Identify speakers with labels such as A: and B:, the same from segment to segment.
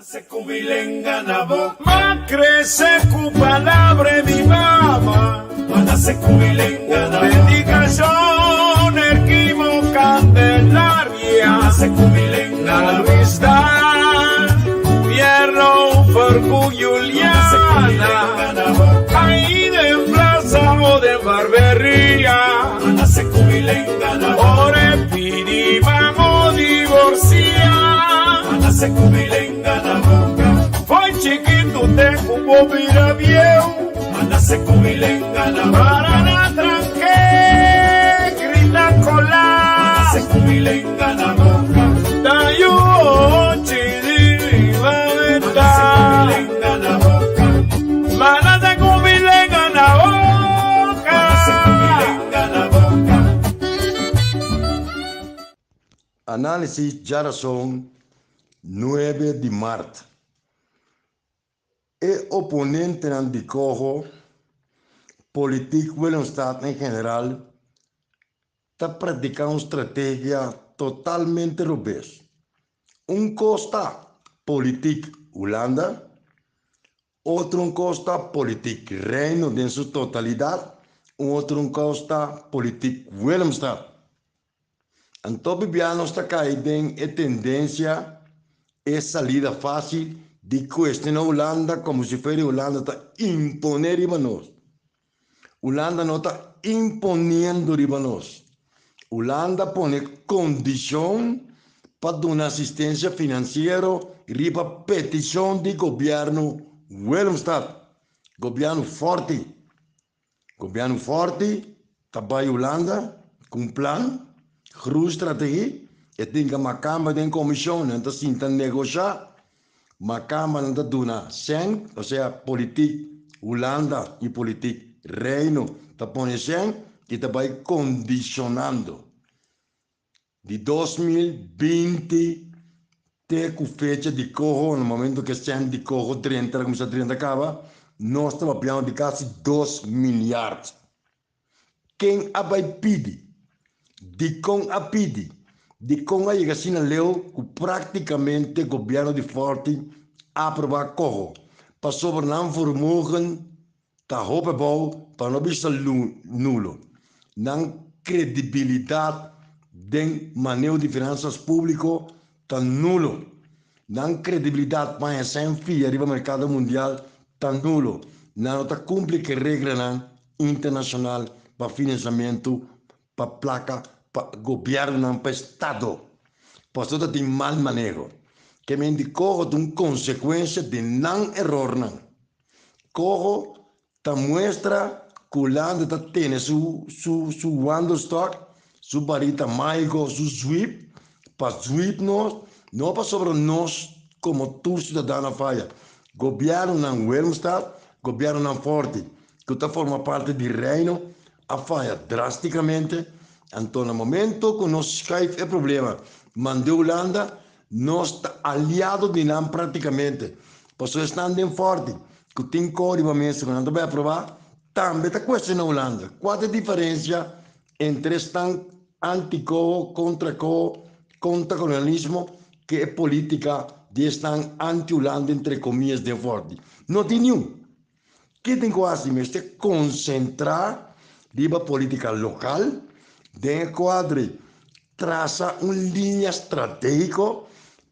A: Se cubilenga na boca, ma crece cu palabra mi mamá. Cuando se cubilenga na boca, predicación erquimo candelaria. Se cubilenga na vista, pierno por Juliana. Ahí de plaza o de barbería. Cuando se cubilenga na boca, ore pidi vamos divorciar. Cuando se cubilenga na boca, foi chiquito te cubo vira viejo. Cuando se cubilenga na boca, para na tranque, grita colar. Cuando se cubilenga na boca, da yo chidi va venta. Cuando se cubilenga na boca, mana se cubilenga na boca. Cuando se cubilenga na boca.
B: Análisis ya razón 9 de marzo. El oponente en el cojo, político del Estado en general, está practicando una estrategia totalmente revés. Un costa político Holanda, otro un costa político Reino en su totalidad, otro un costa político Willemstad. Entonces, Bibiano está cayendo en tendencia es salida fácil de cuestionar Holanda como si fuera Holanda está imponer ribanos. Holanda no está imponiendo ribanos. Holanda pone condición para dar asistencia financiera y para petición de gobierno Willemstad. Gobierno forte. Gobierno forte, está Holanda com plan, grote strategie. E tinha uma Câmara de comissão, então sim, está negociar. Uma Câmara não está dando sem, ou seja, política Holanda e política Reino, está pondo sem e está condicionando. De 2020, até com fecha de corro, no momento que sem de corro 30, começa a 30 acaba, nós trabalhamos de quase 2 milhardos. Quem a vai pedir? De com a pedir? De com a chega leu que praticamente o governo de Forte aprovar corro. Para sobre não vermogen, tá roupa bom, para não ser nulo. Não credibilidade de manejo de finanças públicas, tá nulo. Não credibilidade para a SNFI, arriba ao mercado mundial, tá nulo. Não tá cumpre que regra internacional para financiamento, para placa, para governo, para Estado. Por isso tem mal manejo. Que me indicou uma consequência de não erro. Corro, ta mostra que o Holanda está tendo su wandelstock, su varita mágico, su sweep, para sweep não para sobre nós, como tu cidadão falha. Governo não Willemstad, governo não forte, que está forma parte do reino, a falha drasticamente. Então, no momento que nós caímos é problema, mandou Holanda, nós está aliado de nós praticamente. Por isso, estão bem forte, que tem código mesmo, que não vai aprovar, também está questionando a Holanda. Qual é a diferença entre estão anti-co, contra colonialismo, que é política de estão anti-Holanda, entre comillas, de forte? Não tem nenhum. Que tem quase mesmo é concentrar a política local, de quadro, traça uma linha estratégica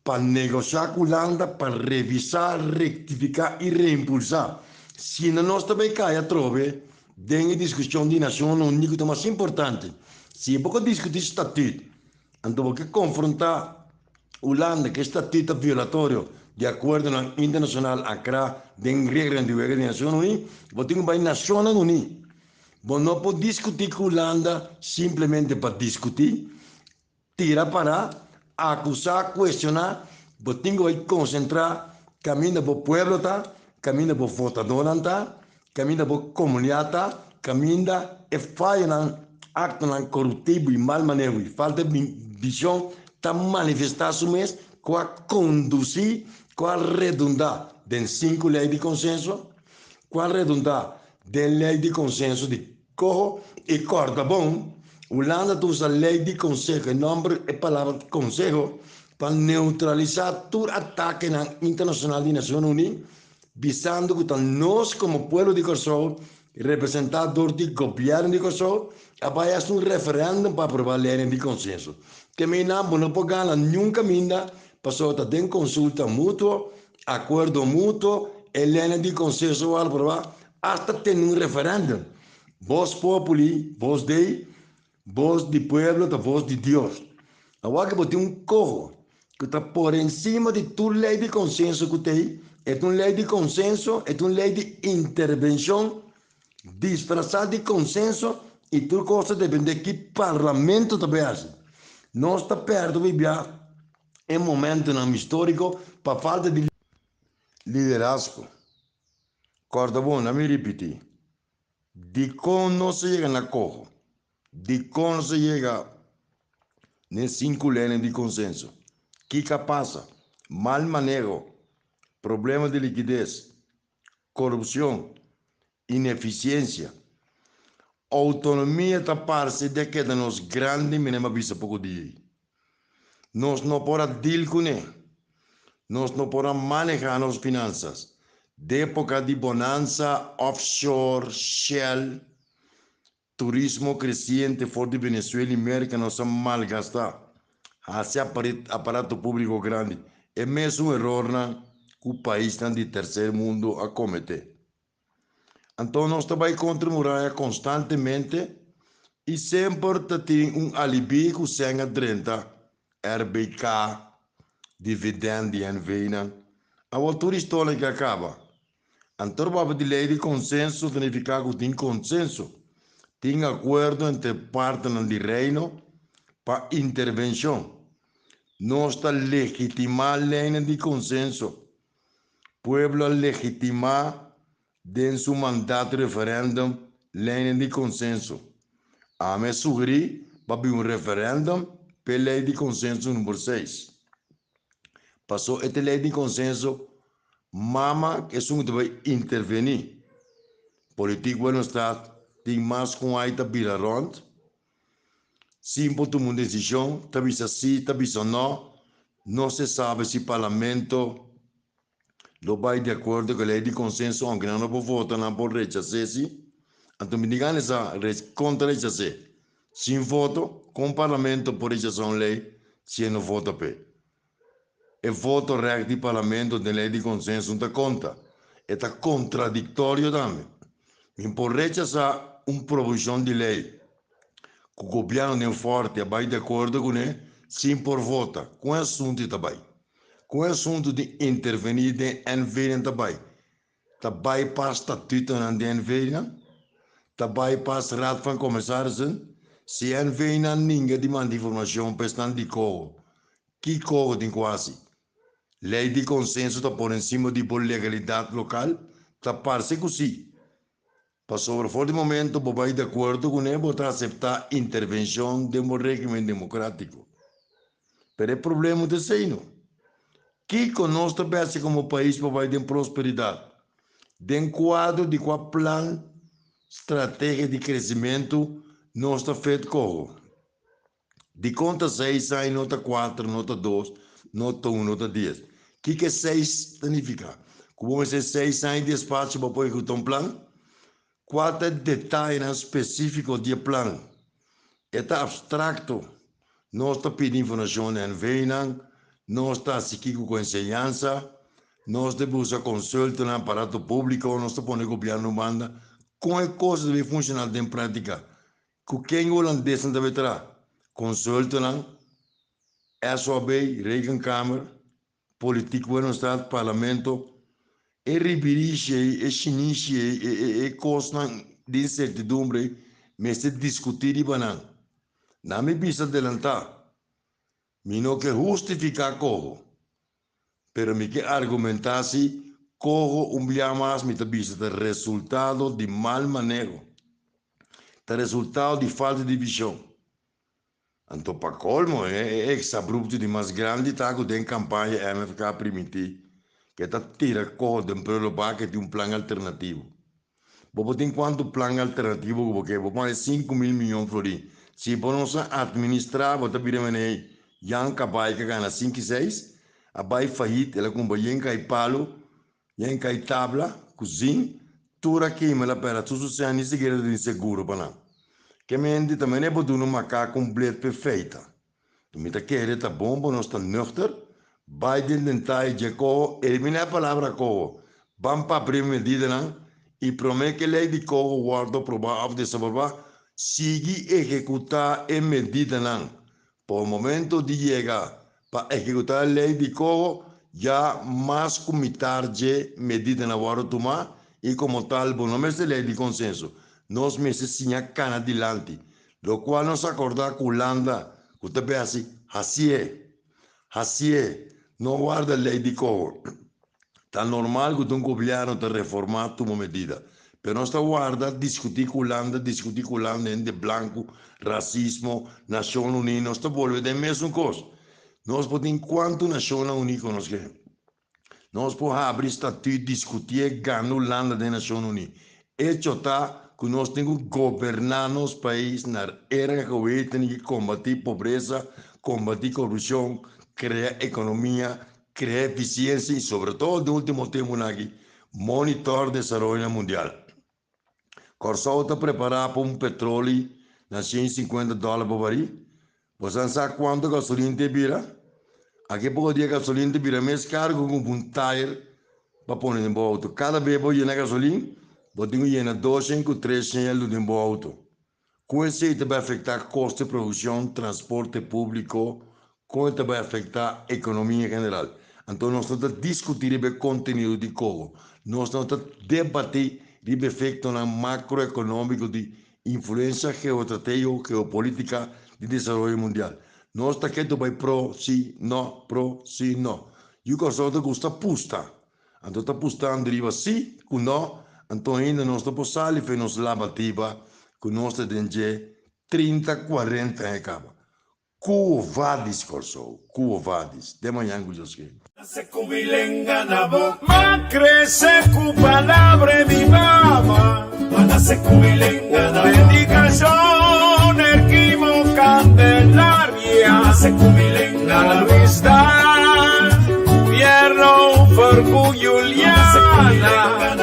B: para negociar com a Holanda, para revisar, rectificar e reimpulsar. Se nós também caia trove, tem a discussão de Nações Unidas, que é mais importante. Se você discutir estatuto, então você confrontar a Holanda, que é estatuto violatório de acordo internacional, a regra de Nações Unidas, você tem que ir às Nações Unidas. Você não pode discutir com a Holanda simplesmente para discutir, tirar para acusar, questionar. Você tem que concentrar, caminho para o povo, caminho para o votador, caminho para a comunidade, caminho para falhar acto corruptivo e mal manejo. Falta de visão para manifestar-se mesmo, para conduzir, para redundar em 5 leis de consenso, para redundar de lei de consenso de corro e corda bom. Holanda usa lei de conselho, nome e palavra conselho, para neutralizar todo ataque internacional de Nações Unidas, visando que nós, como povo de Kosovo, representador do governo de Kosovo, apoiamos um referendo para aprovar a lei de consenso. Que não pode ganhar nunca minda, passou a ter consulta mútua, acordo mútuo, e lei de consenso para aprovar, até ter um referendo. Voz populi, voz Dei, voz do povo, voz de Deus. Agora que você tem corro que está por cima de toda lei de consenso que tem, é uma lei de consenso, é uma lei de intervenção disfrazada de consenso e tudo coisa depende de que parlamento também faz. Nós está perto de viver um momento histórico para falta de liderazgo. Corta bom, não me repetir. De como não se chega na corro, de como se chega nas 5 leis de consenso. Que passa? Mal manejo, problema de liquidez, corrupção, ineficiência, autonomia da parte de que nos grandes mesmo visa pouco dia. Nós não podemos deal com ele. Nós não podemos manejar as finanças. De época de bonança, offshore, shell, turismo crescente fora de Venezuela e América, nós vamos malgastar. Esse aparato público grande é mesmo um erro que o país de terceiro mundo a cometer. Então, nós também contra a muralha constantemente e sempre tem alibi que se 30 RBK, dividendo e envena. A altura histórica acaba. Então, para a lei de consenso significa que tem consenso. Tem acordo entre partes do reino para intervenção. Nós está legitimar a lei de consenso. Pueblo legitimar dentro do mandato de referendum lei de consenso. A me sugerir para um referendum para a lei de consenso número 6. Passou esta lei de consenso, mama que é um que vai intervenir. Político no Estado tem mais com a ita vira rond. Simples tomar uma decisão, talvez sim, talvez não. Não se sabe se o parlamento não vai de acordo com a lei de consenso, aunque não pode votar, não pode rechazar. Então, me digam essa contra rechazar. Sem voto, com o parlamento pode rechazar uma lei, se não vota para. E voto reto do parlamento da lei de consenso não dá conta. É contraditório também. Não pode rechazar uma proposição de lei. O governo não é forte, vai de acordo com ele, sim por votar. Com o assunto também. Com o assunto de intervenir de envenenamento também. Também para o estatuto de envenenamento. Também para o rato van comissários. Se envenenamento, ninguém demanda informação para estar de corpo. Que corpo tem quase? Lei de consenso está por cima de legalidade local. Está parece que sim. Passou por fora de momento, vou vai de acordo com ele, vou aceitar a intervenção de um regime democrático. Mas o problema é esse. Que nós também como país vai ter prosperidade? De quadro de qual plano, estratégia de crescimento, nós está feito como? De conta 6, aí nota 4, nota 2, nota 1, nota 10. Que 6 significa? Como esse 6 anos de espaço para pôr um plano? Quatro detalhes específicos do plano. É abstrato. Nós está pedindo informação em Venang, nós está seguindo com ensinança, nós temos a consulta no aparato público, nós está pondo o governo manda, com as coisas deve funcionar em prática. Com quem holandês não deve ter? Consulta não, SOB, Regenkamer, político no Estado, parlamento, e ribirige, e chinese, e coisa de incertidumbre, mas se discutir e banan. Não me precisa adelantar. Me não que justificar corro. Pero me que argumentar se corro dia mais me precisa de resultado de mal manejo. De resultado de falta de visão. Então, para colmo, é exabrupto de mais grande taco de campanha MFK permitir que está tira corro de um que tem plano alternativo. Vou ter quanto plano alternativo porque vou mais 5 mil milhões de florins. Se você administrar, você vai ter Yang kabai que gana 5 e 6, a bai fahit, ela com yen kai palo, yen kai tabla, cozinha, tudo aqui, mas ela pera, tudo se ani seguir de inseguro para não. Que mente também é botar uma macaca completo perfeita. Tu me tá querendo tá bom, nós tá nuchter, vai dentai de co, elimina a palavra co, vamos para a primeira medida não, e promete que lei de co guarda provar de saber sigue executar a medida não. Por momento de chegar para executar a lei de co, já mais comitar de medida na guarda tomar e como tal, não é lei de consenso. Nós meses tinha cana adiante, lo qual nos acordar com Holanda, que também assim é, não guarda a lei de co. Tá normal que um governo te reformar uma medida, mas nós está guarda discutir com Holanda de branco, racismo, Nações Unidas, nós está volvendo a mesma coisa. Nós podemos quanto Nações Unidas nós queremos. Nós podemos abrir estatuto e discutir ganhar Holanda da Nações Unidas. Isso está que nós temos que governar nos países na era que hoje temos que combater pobreza, combater corrupção, criar economia, criar eficiência e, sobretudo, no último tempo, aqui, monitor de desenvolvimento mundial. Corsol está preparado para petróleo na $150 por barril. Você sabe quanto gasolina te vira? Aqui pouco dia gasolina te vira mais caro que um tire para pôr no auto. Cada vez que eu lleno gasolina, eu tenho que llenar 200, 300 no auto. Com isso, vai afetar custo de produção, transporte público, como vai afetar a economia em geral. Então, nós estamos discutindo o conteúdo de como. Nós estamos debatendo o efeito macroeconômico de influência geoestratégica, geopolítica de desenvolvimento mundial. Nós estamos aqui para pro, sim, não. E o que nós gusta pusta. Então, está pustando deriva sim, com não. Então, ainda nós estamos sali e nos lavativa, com nós temos 30, 40 anos acaba. Covades, Corsol, covades. De manhã, que eu escrevo.
A: Se cubilenga na boca, ma crece cu palabra mi mamá. Mana se cubilenga na boca, dedicación erquimo candelaria. Se cubilenga na vista, fierro por Juliana.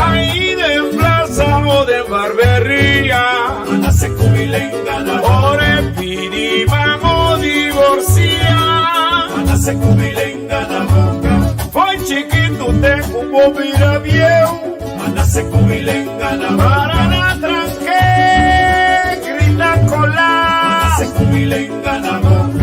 A: Ahí de plaza o de barbería. Mana se cubilenga na boca, ore pidi vamos divorciar. Mana se cubilenga na boca, foi chiquito te cubo vira viejo. Mana se cubilenga na boca, para na tranque, grita colar. Mana se cubilenga na boca.